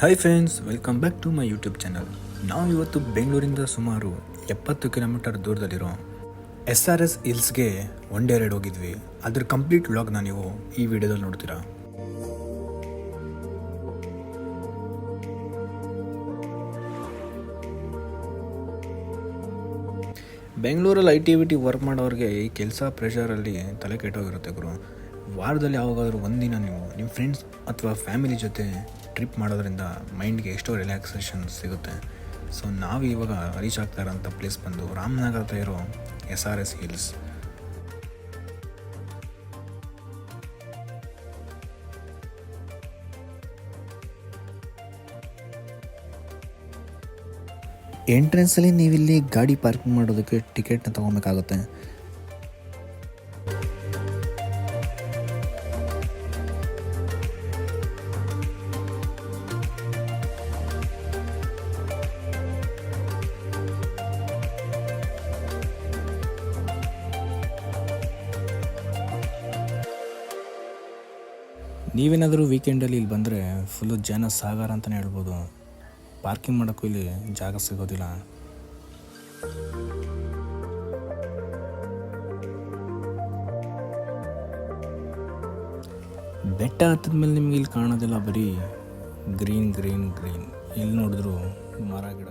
Hi friends, welcome back to my YouTube channel. ನಾವು ಇವತ್ತು ಬೆಂಗಳೂರಿಂದ ಸುಮಾರು 70 ಕಿಲೋಮೀಟರ್ ದೂರದಲ್ಲಿರೋ SRS ಹಿಲ್ಸ್ಗೆ ಒನ್ ಡೇ ರೈಡ್ ಹೋಗಿದ್ವಿ. ಅದ್ರ ಕಂಪ್ಲೀಟ್ ವ್ಲಾಗ್ನ ನೀವು ಈ ವಿಡಿಯೋದಲ್ಲಿ ನೋಡ್ತೀರಾ. ಬೆಂಗಳೂರಲ್ಲಿ ITBT ವರ್ಕ್ ಮಾಡೋರಿಗೆ ಈ ಕೆಲಸ ಪ್ರೆಷರಲ್ಲಿ ತಲೆ ಕೆಟ್ಟೋಗಿರುತ್ತೆ ಗುರು. ವಾರದಲ್ಲಿ ಯಾವಾಗಾದ್ರೂ ಒಂದಿನ ನೀವು ನಿಮ್ಮ ಫ್ರೆಂಡ್ಸ್ ಅಥವಾ ಫ್ಯಾಮಿಲಿ ಜೊತೆ ಟ್ರಿಪ್ ಮಾಡೋದ್ರಿಂದ ಮೈಂಡ್ಗೆ ಎಷ್ಟೋ ರಿಲ್ಯಾಕ್ಸೇಷನ್ ಸಿಗುತ್ತೆ. ಸೊ ನಾವು ಇವಾಗ ರೀಚ್ ಆಗ್ತಾ ಇರೋಂಥ ಪ್ಲೇಸ್ ಬಂದು ರಾಮನಗರ ಹತ್ರ ಇರೋ SRS ಹಿಲ್ಸ್. ಎಂಟ್ರೆನ್ಸಲ್ಲಿ ನೀವಿಲ್ಲಿ ಗಾಡಿ ಪಾರ್ಕಿಂಗ್ ಮಾಡೋದಕ್ಕೆ ಟಿಕೆಟ್ನ ತೊಗೊಬೇಕಾಗುತ್ತೆ. ನೀವೇನಾದರೂ ವೀಕೆಂಡಲ್ಲಿ ಇಲ್ಲಿ ಬಂದರೆ ಫುಲ್ಲು ಜನ ಸಾಗರ ಅಂತಲೇ ಹೇಳ್ಬೋದು. ಪಾರ್ಕಿಂಗ್ ಮಾಡೋಕ್ಕೂ ಇಲ್ಲಿ ಜಾಗ ಸಿಗೋದಿಲ್ಲ. ಬೆಟ್ಟ ಹತ್ತಿದ ಮೇಲೆ ನಿಮ್ಗೆ ಇಲ್ಲಿ ಕಾಣೋದಿಲ್ಲ, ಬರೀ ಗ್ರೀನ್ ಗ್ರೀನ್ ಗ್ರೀನ್. ಇಲ್ಲಿ ನೋಡಿದ್ರು ಮರ ಗಿಡ.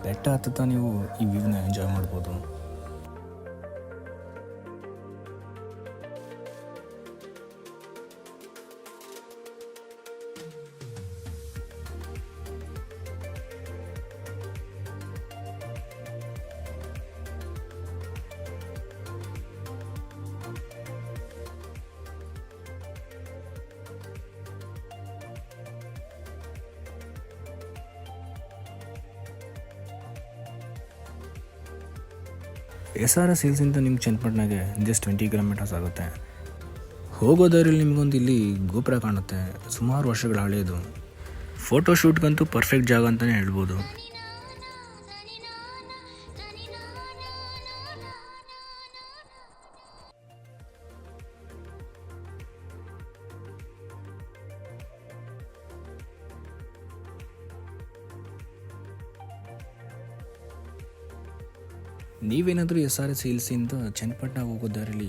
ಬೆಟ್ಟ ಹತ್ತುತ್ತಾ ನೀವು ಈ ವ್ಯೂನ ಎಂಜಾಯ್ ಮಾಡ್ಬೋದು. SRS ಹಿಲ್ಸಿಂದ ನಿಮ್ಗೆ ಚನ್ನಪಟ್ಟಣಗೆ ಜಸ್ಟ್ 20 ಕಿಲೋಮೀಟರ್ಸ್ ಆಗುತ್ತೆ. ಹೋಗೋದಾರಲ್ಲಿ ನಿಮಗೊಂದು ಇಲ್ಲಿ ಗೋಪುರ ಕಾಣುತ್ತೆ, ಸುಮಾರು ವರ್ಷಗಳ ಹಳೆಯದು. ಫೋಟೋಶೂಟ್ಗಂತೂ ಪರ್ಫೆಕ್ಟ್ ಜಾಗ ಅಂತಲೇ ಹೇಳ್ಬೋದು. ನೀವೇನಾದರೂ SRS ಹಿಲ್ಸಿಂದ ಚನ್ನಪಟ್ಟಣ ಹೋಗೋ ದಾರಿಲಿ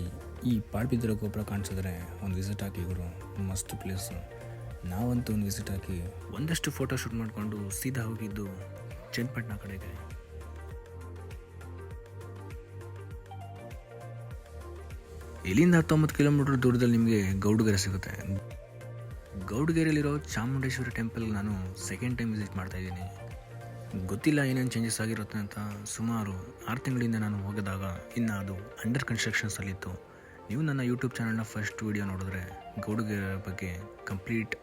ಈ ಪಾಳ್ಬಿದ್ದಿರೋ ಗೋಪುರ ಕಾಣಿಸಿದ್ರೆ ಒಂದು ವಿಸಿಟ್ ಹಾಕಿ ಗುರು, ಮಸ್ತ್ ಪ್ಲೇಸು. ನಾವಂತೂ ಒಂದು ವಿಸಿಟ್ ಹಾಕಿ ಒಂದಷ್ಟು ಫೋಟೋ ಶೂಟ್ ಮಾಡಿಕೊಂಡು ಸೀದಾ ಹೋಗಿದ್ದು ಚನ್ನಪಟ್ಟಣ ಕಡೆಗೆ. ಇಲ್ಲಿಂದ 19 ಕಿಲೋಮೀಟರ್ ದೂರದಲ್ಲಿ ನಿಮಗೆ ಗೌಡಗೆರೆ ಸಿಗುತ್ತೆ. ಗೌಡಗೆರೆಯಲ್ಲಿರೋ ಚಾಮುಂಡೇಶ್ವರಿ ಟೆಂಪಲ್ ನಾನು ಸೆಕೆಂಡ್ ಟೈಮ್ ವಿಸಿಟ್ ಮಾಡ್ತಾಯಿದ್ದೀನಿ. ಗೊತ್ತಿಲ್ಲ ಏನೇನು ಚೇಂಜಸ್ ಆಗಿರುತ್ತೆ ಅಂತ. ಸುಮಾರು 6 ತಿಂಗಳಿಂದ ನಾನು ಹೋಗಿದಾಗ ಇನ್ನು ಅದು ಅಂಡರ್ ಕನ್ಸ್ಟ್ರಕ್ಷನ್ಸಲ್ಲಿತ್ತು. ನೀವು ನನ್ನ ಯೂಟ್ಯೂಬ್ ಚಾನಲ್ನ ಫಸ್ಟ್ ವಿಡಿಯೋ ನೋಡಿದ್ರೆ ಗೌಡಗೆರೆ ಬಗ್ಗೆ ಕಂಪ್ಲೀಟ್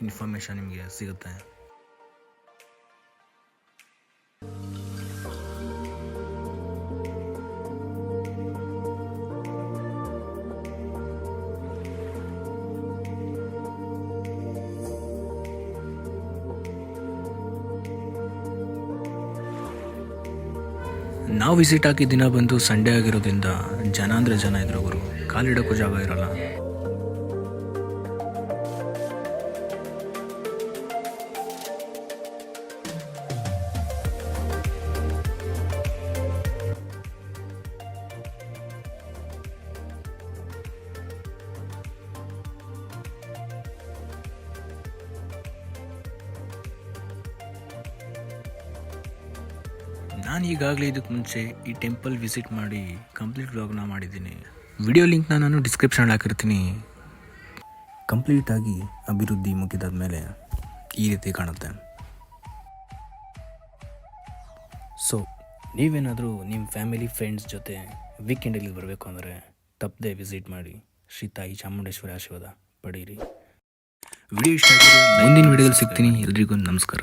ಇನ್ಫಾರ್ಮೇಷನ್ ನಿಮಗೆ ಸಿಗುತ್ತೆ. ನಾವು ವಿಸಿಟ್ ಹಾಕಿ ದಿನ ಬಂದು ಸಂಡೇ ಆಗಿರೋದ್ರಿಂದ ಜನ ಅಂದರೆ ಜನ ಇದ್ರು ಗುರು, ಕಾಲಿಡೋಕ್ಕೂ ಜಾಗ ಇರಲ್ಲ. ನಾನು ಈಗಾಗಲೇ ಇದಕ್ಕೆ ಮುಂಚೆ ಈ ಟೆಂಪಲ್ ವಿಸಿಟ್ ಮಾಡಿ ಕಂಪ್ಲೀಟ್ ವ್ಲಾಗ್ನ ಮಾಡಿದ್ದೀನಿ. ವಿಡಿಯೋ ಲಿಂಕ್ನ ನಾನು ಡಿಸ್ಕ್ರಿಪ್ಷನಲ್ಲಿ ಹಾಕಿರ್ತೀನಿ. ಕಂಪ್ಲೀಟಾಗಿ ಅಭಿವೃದ್ಧಿ ಮುಗಿದಾದ ಮೇಲೆ ಈ ರೀತಿ ಕಾಣುತ್ತೆ. ಸೊ ನೀವೇನಾದರೂ ನಿಮ್ಮ ಫ್ಯಾಮಿಲಿ ಫ್ರೆಂಡ್ಸ್ ಜೊತೆ ವೀಕೆಂಡಲ್ಲಿ ಬರಬೇಕು ಅಂದರೆ ತಪ್ಪದೆ ವಿಸಿಟ್ ಮಾಡಿ. ಶ್ರೀ ತಾಯಿ ಚಾಮುಂಡೇಶ್ವರಿ ಆಶೀರ್ವಾದ ಪಡೀರಿ. ವಿಡಿಯೋ ಇಷ್ಟ ಆಗಿದ್ರೆ ಮುಂದಿನ ವಿಡಿಯೋದಲ್ಲಿ ಸಿಗ್ತೀನಿ. ಎಲ್ರಿಗೂ ನಮಸ್ಕಾರ.